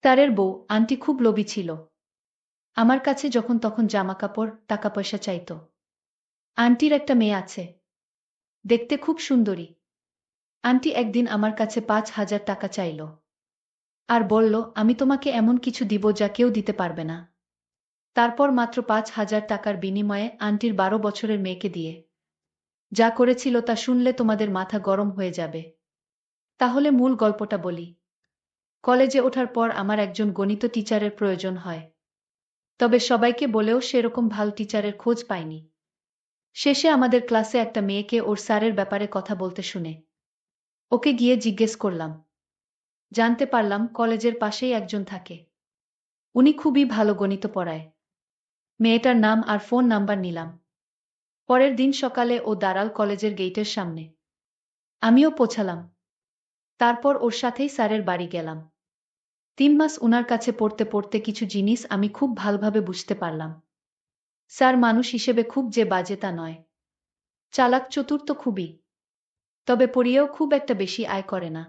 স্যারের বউ আন্টি খুব লোভী ছিল। আমার কাছে যখন তখন জামাকাপড় টাকা পয়সা চাইত। আন্টির একটা মেয়ে আছে, দেখতে খুব সুন্দরী। আন্টি একদিন আমার কাছে ৫,০০০ টাকা চাইল আর বলল, আমি তোমাকে এমন কিছু দিব যা কেউ দিতে পারবে না। তারপর মাত্র ৫,০০০ টাকার বিনিময়ে আন্টির ১২ বছরের মেয়েকে দিয়ে যা করেছিল তা শুনলে তোমাদের মাথা গরম হয়ে যাবে। তাহলে মূল গল্পটা বলি। কলেজে ওঠার পর আমার একজন গণিত টিচারের প্রয়োজন হয়। তবে সবাইকে বলেও সেরকম ভালো টিচারের খোঁজ পাইনি। শেষে আমাদের ক্লাসে একটা মেয়েকে ওর স্যারের ব্যাপারে কথা বলতে শুনে ওকে গিয়ে জিজ্ঞেস করলাম। জানতে পারলাম কলেজের পাশেই একজন থাকে। উনি খুবই ভালো গণিত পড়ায়। মেয়েটার নাম আর ফোন নাম্বার নিলাম। পরের দিন সকালে ও দাঁড়াল কলেজের গেইটের সামনে। আমিও পৌঁছালাম। তারপর ওর সাথেই স্যারের বাড়ি গেলাম। ৩ মাস উনার কাছে পড়তে পড়তে কিছু জিনিস আমি খুব ভালোভাবে বুঝতে পারলাম। স্যার মানুষ হিসেবে খুব যে বাজে তা নয়। চালাক চতুর তো খুবই। তবে পড়িয়েও খুব একটা বেশি আয় করে না।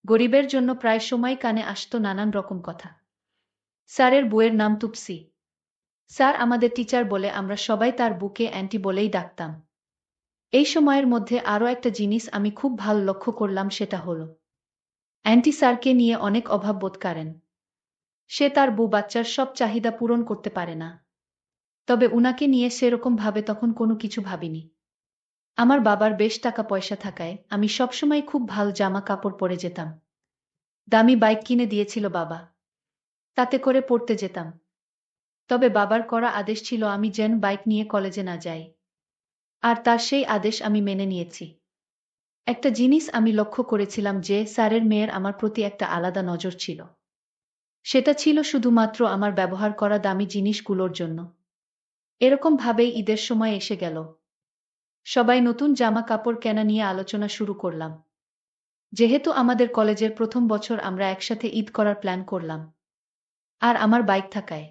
গরিবের জন্য প্রায় সময় কানে আসত নানান রকম কথা। স্যারের বউয়ের নাম তুপসি। স্যার আমাদের টিচার বলে আমরা সবাই তার বুকে অ্যান্টি বলেই ডাকতাম। এই সময়ের মধ্যে আরও একটা জিনিস আমি খুব ভালো লক্ষ্য করলাম, সেটা হলো অ্যান্টি স্যারকে নিয়ে অনেক অভাব বোধ করেন। সে তার বউ বাচ্চার সব চাহিদা পূরণ করতে পারে না। তবে উনাকে নিয়ে সেরকম ভাবে তখন কোনো কিছু ভাবিনি। আমার বাবার বেশ টাকা পয়সা থাকায় আমি সবসময় খুব ভালো জামা কাপড় পরে যেতাম। দামি বাইক কিনে দিয়েছিল বাবা, তাতে করে পড়তে যেতাম। তবে বাবার করা আদেশ ছিল আমি যেন বাইক নিয়ে কলেজে না যাই। আর তার সেই আদেশ আমি মেনে নিয়েছি। একটা জিনিস আমি লক্ষ্য করেছিলাম যে স্যারের মেয়ের আমার প্রতি একটা আলাদা নজর ছিল। সেটা ছিল শুধুমাত্র আমার ব্যবহার করা দামি জিনিসগুলোর জন্য। এরকম ভাবেই ঈদের সময় এসে গেল। সবাই নতুন জামা কাপড় কেনা নিয়ে আলোচনা শুরু করলাম। যেহেতু আমাদের কলেজের প্রথম বছর আমরা একসাথে ঈদ করার প্ল্যান করলাম। আর আমার বাইক থাকায়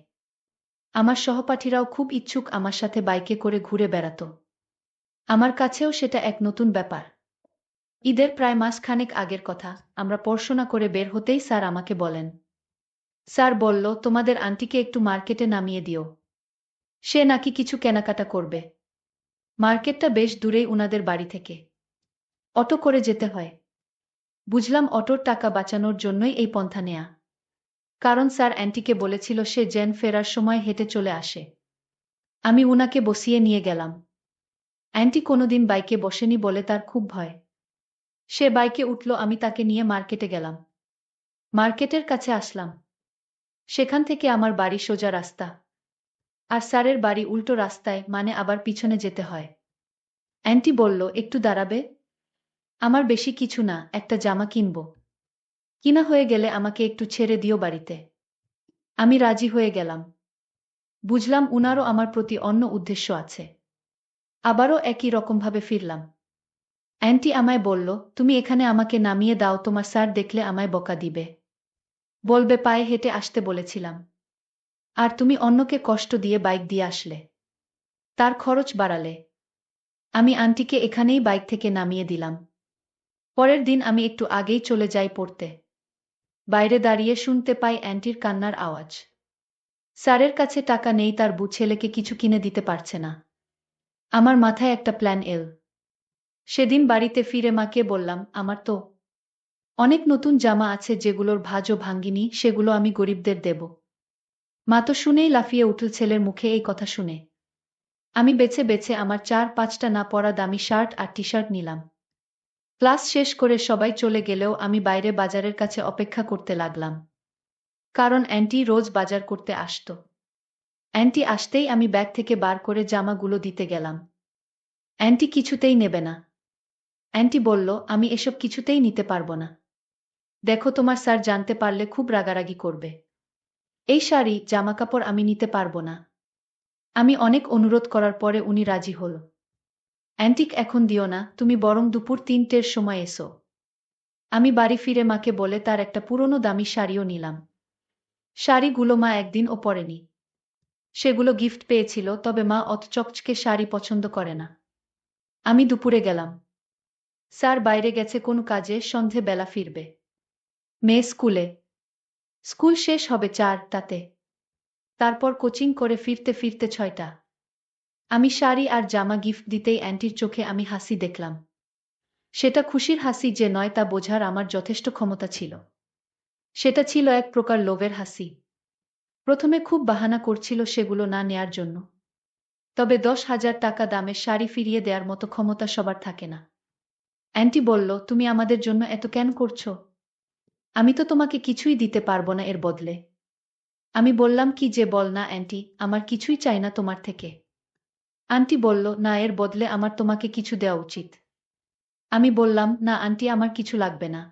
আমার সহপাঠীরাও খুব ইচ্ছুক আমার সাথে বাইকে করে ঘুরে বেড়াত। আমার কাছেও সেটা এক নতুন ব্যাপার। ঈদের প্রায় মাসখানেক আগের কথা, আমরা পড়াশোনা করে বের হতেই স্যার আমাকে বলেন। স্যার বলল, তোমাদের আন্টিকে একটু মার্কেটে নামিয়ে দিও। সে নাকি কিছু কেনাকাটা করবে। মার্কেটটা বেশ দূরেই উনাদের বাড়ি থেকে। অটো করে যেতে হয়। বুঝলাম অটোর টাকা বাঁচানোর জন্যই এই পন্থা নেয়া। কারণ স্যার অ্যান্টিকে বলেছিল সে যেন ফেরার সময় হেঁটে চলে আসে। আমি উনাকে বসিয়ে নিয়ে গেলাম। অ্যান্টি কোনোদিন বাইকে বসেনি বলে তার খুব ভয়। সে বাইকে উঠল, আমি তাকে নিয়ে মার্কেটে গেলাম। মার্কেটের কাছে আসলাম। সেখান থেকে আমার বাড়ি সোজা রাস্তা। আর স্যারের বাড়ি উল্টো রাস্তায়, মানে আবার পিছনে যেতে হয়। অ্যান্টি বলল, একটু দাঁড়াবে? আমার বেশি কিছু না, একটা জামা কিনব। কিনা হয়ে গেলে আমাকে একটু ছেড়ে দিও বাড়িতে। আমি রাজি হয়ে গেলাম। বুঝলাম উনারও আমার প্রতি অন্য উদ্দেশ্য আছে। আবারও একই রকমভাবে ফিরলাম। অ্যান্টি আমায় বলল, তুমি এখানে আমাকে নামিয়ে দাও, তোমার স্যার দেখলে আমায় বকা দিবে। বলবে পায়ে হেঁটে আসতে বলেছিলাম। আর তুমি অন্যকে কষ্ট দিয়ে বাইক দিয়ে আসলে, তার খরচ বাড়ালে। আমি আন্টিকে এখানেই বাইক থেকে নামিয়ে দিলাম। পরের দিন আমি একটু আগেই চলে যাই পড়তে। বাইরে দাঁড়িয়ে শুনতে পাই অ্যান্টির কান্নার আওয়াজ। স্যারের কাছে টাকা নেই, তার বউ ছেলেকে কিছু কিনে দিতে পারছে না। আমার মাথায় একটা প্ল্যান এল। সেদিন বাড়িতে ফিরে মাকে বললাম, আমার তো অনেক নতুন জামা আছে যেগুলোর ভাঁজও ভাঙ্গিনি, সেগুলো আমি গরিবদের দেব। মা তো শুনেই লাফিয়ে উঠল ছেলের মুখে এই কথা শুনে। আমি বেছে বেছে আমার ৪-৫টা না পরা দামি শার্ট আর টি শার্ট নিলাম। ক্লাস শেষ করে সবাই চলে গেলেও আমি বাইরে বাজারের কাছে অপেক্ষা করতে লাগলাম। কারণ অ্যান্টি রোজ বাজার করতে আসতো। অ্যান্টি আসতেই আমি ব্যাগ থেকে বার করে জামাগুলো দিতে গেলাম। অ্যান্টি কিছুতেই নেবে না। অ্যান্টি বলল, আমি এসব কিছুতেই নিতে পারবো না। দেখো, তোমার স্যার জানতে পারলে খুব রাগারাগি করবে। এই শাড়ি জামাকাপড় আমি নিতে পারবো না। আমি অনেক অনুরোধ করার পরে উনি রাজি হল। অ্যান্টিক এখন দিও না, তুমি বরং দুপুর ৩টের সময় এসো। আমি বাড়ি ফিরে মাকে বলে তার একটা পুরনো দামি শাড়িও নিলাম। শাড়িগুলো মা একদিনও পরেনি। সেগুলো গিফট পেয়েছিল, তবে মা অত চকচকে শাড়ি পছন্দ করে না। আমি দুপুরে গেলাম। স্যার বাইরে গেছে কোনো কাজে, সন্ধে বেলা ফিরবে। মেয়ে স্কুলে। স্কুল শেষ হবে 4টাতে। তারপর কোচিং করে ফিরতে ফিরতে 6টা। আমি শাড়ি আর জামা গিফট দিতেই অ্যান্টির চোখে আমি হাসি দেখলাম। সেটা খুশির হাসি যে নয় তা বোঝার আমার যথেষ্ট ক্ষমতা ছিল। সেটা ছিল এক প্রকার লোভের হাসি। প্রথমে খুব বাহানা করছিল সেগুলো না নেয়ার জন্য। তবে 10,000 টাকা দামের শাড়ি ফিরিয়ে দেওয়ার মতো ক্ষমতা সবার থাকে না। অ্যান্টি বলল, তুমি আমাদের জন্য এত কেন করছো? আমি তো তোমাকে কিছুই দিতে পারবো না এর বদলে। আমি বললাম, কি যে বল না অ্যান্টি, আমার কিছুই চাই না তোমার থেকে। আন্টি বলল, না, এর বদলে আমার তোমাকে কিছু দেওয়া উচিত। আমি বললাম, না আন্টি, আমার কিছু লাগবে না।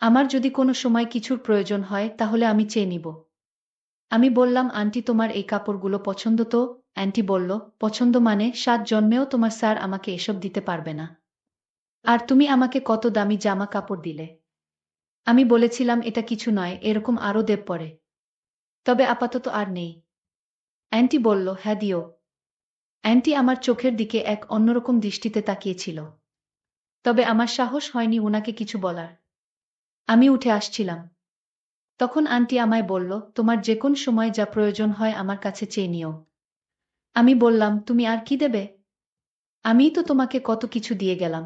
আমার যদি কোনো সময় কিছুর প্রয়োজন হয় তাহলে আমি চেয়ে নিব। আমি বললাম, আন্টি তোমার এই কাপড়গুলো পছন্দ তো? অ্যান্টি বলল, পছন্দ মানে 7 জন্মেও তোমার স্যার আমাকে এসব দিতে পারবে না। আর তুমি আমাকে কত দামি জামা কাপড় দিলে। আমি বলেছিলাম এটা কিছু নয়, এরকম আরও দেব পরে। তবে আপাতত আর নেই। অ্যান্টি বলল, হ্যাঁ দিও। অ্যান্টি আমার চোখের দিকে এক অন্যরকম দৃষ্টিতে তাকিয়েছিল। তবে আমার সাহস হয়নি উনাকে কিছু বলার। আমি উঠে আসছিলাম। তখন আন্টি আমায় বলল, তোমার যে কোন সময় যা প্রয়োজন হয় আমার কাছে চেয়ে নিও। আমি বললাম, তুমি আর কি দেবে? আমিই তো তোমাকে কত কিছু দিয়ে গেলাম।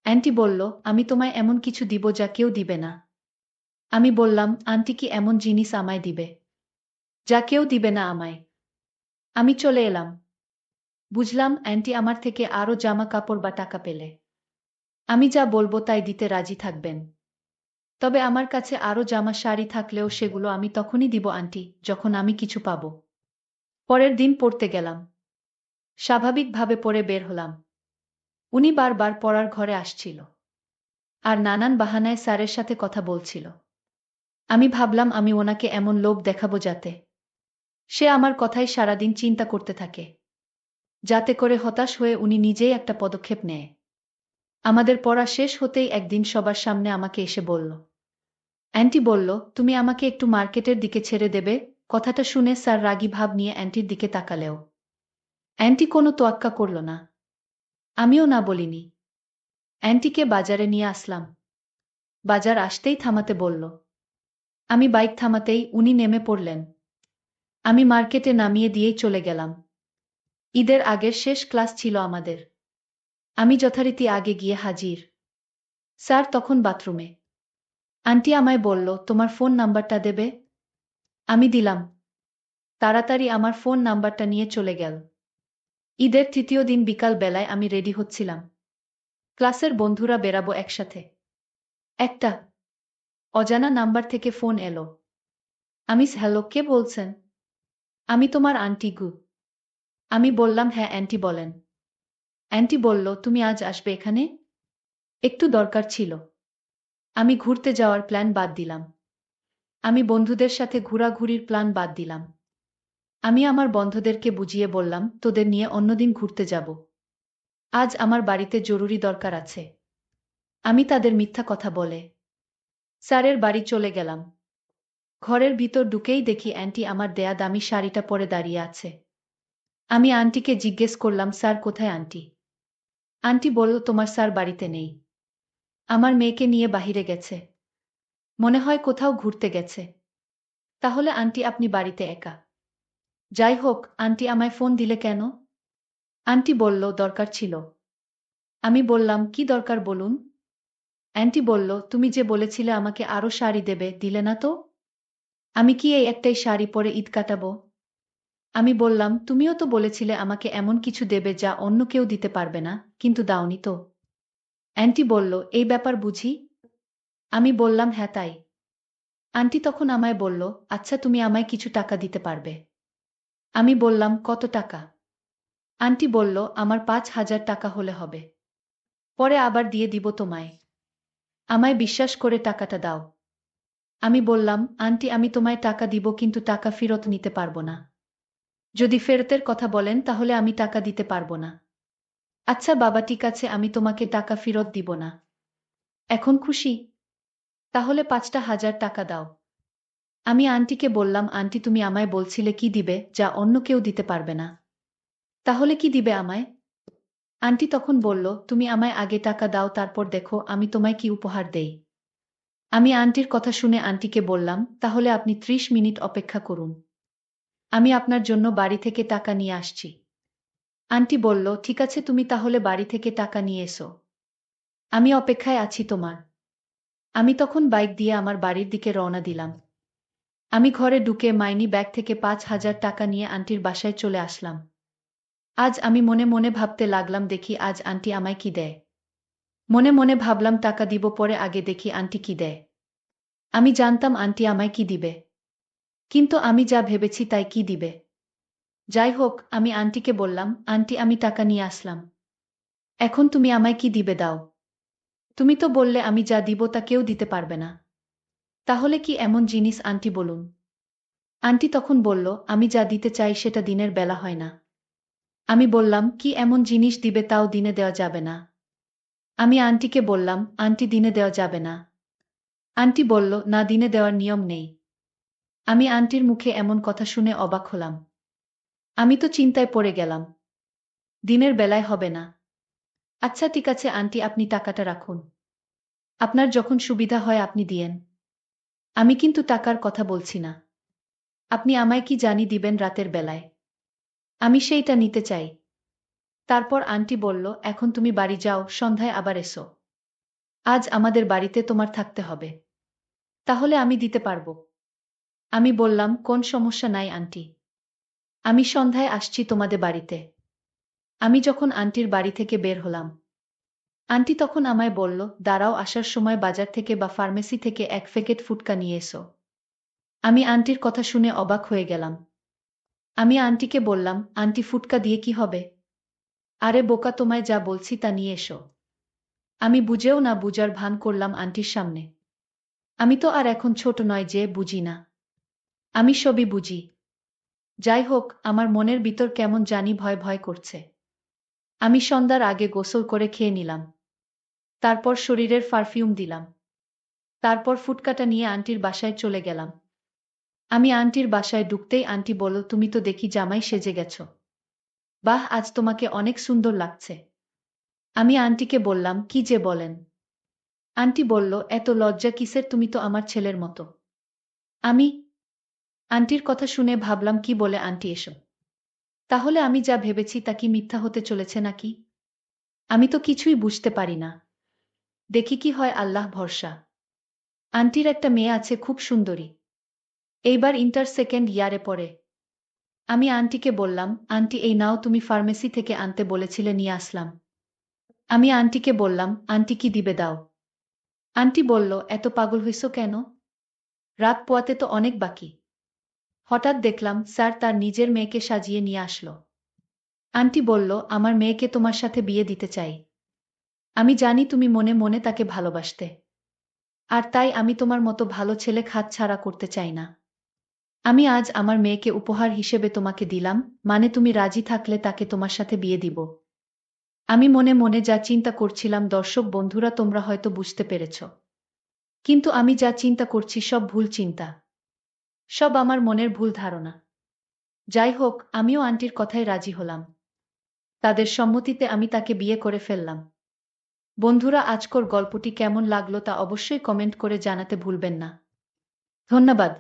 অ্যান্টি বলল, আমি তোমায় এমন কিছু দিব যা কেউ দিবে না। আমি বললাম, আন্টি কি এমন জিনিস আমায় দিবে যা কেউ দিবে না আমায়? আমি চলে এলাম। বুঝলাম অ্যান্টি আমার থেকে আরও জামা কাপড় বা টাকা পেলে আমি যা বলবো তাই দিতে রাজি থাকবেন। তবে আমার কাছে আরও জামা শাড়ি থাকলেও সেগুলো আমি তখনই দিব আন্টি, যখন আমি কিছু পাবো। পরের দিন পড়তে গেলাম। স্বাভাবিকভাবে পড়ে বের হলাম। উনি বারবার পড়ার ঘরে আসছিল আর নানান বাহানায় স্যারের সাথে কথা বলছিল। আমি ভাবলাম আমি ওনাকে এমন লোভ দেখাবো যাতে সে আমার কথাই সারাদিন চিন্তা করতে থাকে, যাতে করে হতাশ হয়ে উনি নিজেই একটা পদক্ষেপ নেয়। আমাদের পড়া শেষ হতেই একদিন সবার সামনে আমাকে এসে বলল, অ্যান্টি বলল, তুমি আমাকে একটু মার্কেটের দিকে ছেড়ে দেবে? কথাটা শুনে স্যার রাগী ভাব নিয়ে অ্যান্টির দিকে তাকালেও অ্যান্টি কোনো তোয়াক্কা করল না। আমিও না বলিনি। অ্যান্টিকে বাজারে নিয়ে আসলাম। বাজার আসতেই থামাতে বলল। আমি বাইক থামাতেই উনি নেমে পড়লেন। আমি মার্কেটে নামিয়ে দিয়েই চলে গেলাম। ঈদের আগের শেষ ক্লাস ছিল আমাদের। আমি যথারীতি আগে গিয়ে হাজির। স্যার তখন বাথরুমে। আন্টি আমায় বলল, তোমার ফোন নাম্বারটা দেবে? আমি দিলাম। তাড়াতাড়ি আমার ফোন নাম্বারটা নিয়ে চলে গেল। ঈদের তৃতীয় দিন বিকাল বেলায় আমি রেডি হচ্ছিলাম। ক্লাসের বন্ধুরা বেরাবো একসাথে। একটা অজানা নাম্বার থেকে ফোন এলো। হ্যালো, কে বলছেন? আমি তোমার আন্টি গু। আমি বললাম, হ্যাঁ অ্যান্টি বলেন। অ্যান্টি বলল, তুমি আজ আসবে এখানে? একটু দরকার ছিল। আমি ঘুরতে যাওয়ার প্ল্যান বাদ দিলাম। আমি বন্ধুদের সাথে ঘোরাঘুরির প্ল্যান বাদ দিলাম। আমি আমার বন্ধুদেরকে বুঝিয়ে বললাম, তোদের নিয়ে অন্যদিন ঘুরতে যাব। আজ আমার বাড়িতে জরুরি দরকার আছে। আমি তাদের মিথ্যা কথা বলে স্যারের বাড়ি চলে গেলাম। ঘরের ভিতর ঢুকেই দেখি অ্যান্টি আমার দেয়া দামি শাড়িটা পরে দাঁড়িয়ে আছে। আমি আন্টিকে জিজ্ঞেস করলাম, স্যার কোথায় আন্টি? আন্টি বলল, তোমার স্যার বাড়িতে নেই। আমার মেয়েকে নিয়ে বাহিরে গেছে। মনে হয় কোথাও ঘুরতে গেছে। তাহলে আন্টি আপনি বাড়িতে একা? যাই হোক, আন্টি আমায় ফোন দিলে কেন? আন্টি বলল, দরকার ছিল। আমি বললাম, কি দরকার বলুন? অ্যান্টি বলল, তুমি যে বলেছিলে আমাকে আরও শাড়ি দেবে, দিলে না তো? আমি কি এই একটাই শাড়ি পরে ঈদ কাটাবো? আমি বললাম, তুমিও তো বলেছিলে আমাকে এমন কিছু দেবে যা অন্য কেউ দিতে পারবে না, কিন্তু দাওনি তো। অ্যান্টি বলল, এই ব্যাপার বুঝি? আমি বললাম, হ্যাঁ তাই। আন্টি তখন আমায় বলল, আচ্ছা তুমি আমায় কিছু টাকা দিতে পারবে? আমি বললাম, কত টাকা? আন্টি বলল, আমার 5,000 টাকা হলে হবে। পরে আবার দিয়ে দিব তোমায়। আমায় বিশ্বাস করে টাকাটা দাও। আমি বললাম, আন্টি আমি তোমায় টাকা দিব কিন্তু টাকা ফেরত নিতে পারবো না। যদি ফেরতের কথা বলেন তাহলে আমি টাকা দিতে পারবো না। আচ্ছা বাবা, ঠিক আছে, আমি তোমাকে টাকা ফেরত দিব না। এখন খুশি? তাহলে 5,000 টাকা দাও। আমি আন্টিকে বললাম, আন্টি তুমি আমায় বলছিলে কি দিবে যা অন্য কেউ দিতে পারবে না। তাহলে কি দিবে আমায়? আন্টি তখন বলল, তুমি আমায় আগে টাকা দাও, তারপর দেখো আমি তোমায় কি উপহার দেই। আমি আন্টির কথা শুনে আন্টিকে বললাম, তাহলে আপনি ৩০ মিনিট অপেক্ষা করুন। আমি আপনার জন্য বাড়ি থেকে টাকা নিয়ে আসছি। আন্টি বলল, ঠিক আছে, তুমি তাহলে বাড়ি থেকে টাকা নিয়ে এসো। আমি অপেক্ষায় আছি তোমার। আমি তখন বাইক দিয়ে আমার বাড়ির দিকে রওনা দিলাম। আমি ঘরে ঢুকে মাইনি ব্যাগ থেকে ৫,০০০ টাকা নিয়ে আন্টির বাসায় চলে আসলাম। আজ আমি মনে মনে ভাবতে লাগলাম, দেখি আজ আন্টি আমায় কি দেয়। মনে মনে ভাবলাম টাকা দিব পরে, আগে দেখি আন্টি কি দেয়। আমি জানতাম আন্টি আমায় কি দিবে, কিন্তু আমি যা ভেবেছি তাই কি দিবে। যাই হোক, আমি আন্টিকে বললাম, আন্টি আমি টাকা নিয়ে আসলাম। এখন তুমি আমায় কি দিবে দাও। তুমি তো বললে আমি যা দিব তা কেউ দিতে পারবে না। তাহলে কি এমন জিনিস আন্টি বলুন। আন্টি তখন বলল, আমি যা দিতে চাই সেটা দিনের বেলা হয় না। আমি বললাম, কি এমন জিনিস দিবে তাও দিনে দেওয়া যাবে না। আমি আন্টিকে বললাম, আন্টি দিনে দেওয়া যাবে না। আন্টি বলল, না, দিনে দেওয়ার নিয়ম নেই। আমি আন্টির মুখে এমন কথা শুনে অবাক হলাম। আমি তো চিন্তায় পড়ে গেলাম। দিনের বেলায় হবে না। আচ্ছা ঠিক আছে আন্টি, আপনি টাকাটা রাখুন। আপনার যখন সুবিধা হয় আপনি দিয়েন। আমি কিন্তু টাকার কথা বলছি না। আপনি আমায় কি জানি দিবেন রাতের বেলায়। আমি সেইটা নিতে চাই। তারপর আন্টি বলল, এখন তুমি বাড়ি যাও, সন্ধ্যায় আবার এসো। আজ আমাদের বাড়িতে তোমার থাকতে হবে। তাহলে আমি দিতে পারব। আমি বললাম, কোন সমস্যা নাই আন্টি। আমি সন্ধ্যায় আসছি তোমাদের বাড়িতে। আমি যখন আন্টির বাড়ি থেকে বের হলাম, আন্টি তখন আমায় বলল, দাঁড়াও, আসার সময় বাজার থেকে বা ফার্মেসি থেকে ১ প্যাকেট ফুটকা নিয়ে এসো। আমি আন্টির কথা শুনে অবাক হয়ে গেলাম। আমি আন্টিকে বললাম, আন্টি ফুটকা দিয়ে কি হবে। আরে বোকা, তোমায় যা বলছি তা নিয়ে এসো। আমি বুঝেও না বুঝার ভান করলাম আন্টির সামনে। আমি তো আর এখন ছোট নয় যে বুঝি না। আমি সবই বুঝি। যাই হোক, আমার মনের ভিতর কেমন জানি ভয় ভয় করছে। আমি সন্ধ্যার আগে গোসল করে খেয়ে নিলাম। তারপর শরীরের পারফিউম দিলাম। তারপর ফুটকাটা নিয়ে আন্টির বাসায় চলে গেলাম। আমি আন্টির বাসায় ঢুকতেই আন্টি বলল, তুমি তো দেখি জামাই সেজে গেছ। বাহ, আজ তোমাকে অনেক সুন্দর লাগছে। আমি আন্টিকে বললাম, কি যে বলেন। আন্টি বলল, এত লজ্জা কিসের, তুমি তো আমার ছেলের মতো। আমি আন্টির কথা শুনে ভাবলাম, কি বলে আন্টি এসব। তাহলে আমি যা ভেবেছি তা কি মিথ্যা হতে চলেছে নাকি। আমি তো কিছুই বুঝতে পারি না। দেখি কি হয়, আল্লাহ ভরসা। আন্টির একটা মেয়ে আছে, খুব সুন্দরী। এইবার ইন্টার সেকেন্ড ইয়ারে পড়ে। আমি আন্টিকে বললাম, আন্টি এই নাও, তুমি ফার্মেসি থেকে আনতে বলেছিলে, নিয়ে আসলাম। আমি আন্টিকে বললাম, আন্টি কি দিবে দাও। আন্টি বলল, এত পাগল হইছো কেন। রাত পোয়াতে তো অনেক বাকি। হঠাৎ দেখলাম স্যার তার নিজের মেয়েকে সাজিয়ে নিয়ে আসলো। আন্টি বলল, আমার মেয়েকে তোমার সাথে বিয়ে দিতে চাই। আমি জানি তুমি মনে মনে তাকে ভালোবাসতে। আর তাই আমি তোমার মতো ভালো ছেলে হাতছাড়া করতে চাই না। আমি আজ আমার মেয়েকে উপহার হিসেবে তোমাকে দিলাম, মানে তুমি রাজি থাকলে তাকে তোমার সাথে বিয়ে দিব। আমি মনে মনে যা চিন্তা করছিলাম, দর্শক বন্ধুরা তোমরা হয়তো বুঝতে পেরেছ। কিন্তু আমি যা চিন্তা করছি সব ভুল চিন্তা। সব আমার মনের ভুল ধারণা। যাই হোক, আমিও আন্টির কথায় রাজি হলাম। তাদের সম্মতিতে আমি তাকে বিয়ে করে ফেললাম। বন্ধুরা, আজকের গল্পটি কেমন লাগলো তা অবশ্যই কমেন্ট করে জানাতে ভুলবেন না। ধন্যবাদ।